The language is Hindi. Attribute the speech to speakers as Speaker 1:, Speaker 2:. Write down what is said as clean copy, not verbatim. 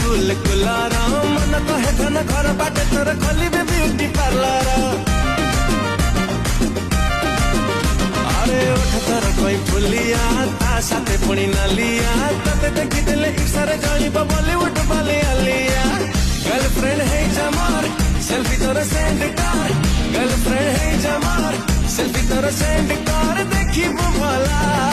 Speaker 1: कुल कुलारा मन कहे धन घर बाटे तोर खोलिबे ब्यूटी पार्लर अरे उठ तोर कोई फुलिया ता साथे पुणी नालिया तते देखी दिले इशारे जळिब बॉलीवुड वाली आलिया गर्लफ्रेंड है जमार सेल्फी तोर सेंड कर गर्लफ्रेंड है जमार सेल्फी तोर सेंड कर देखी भला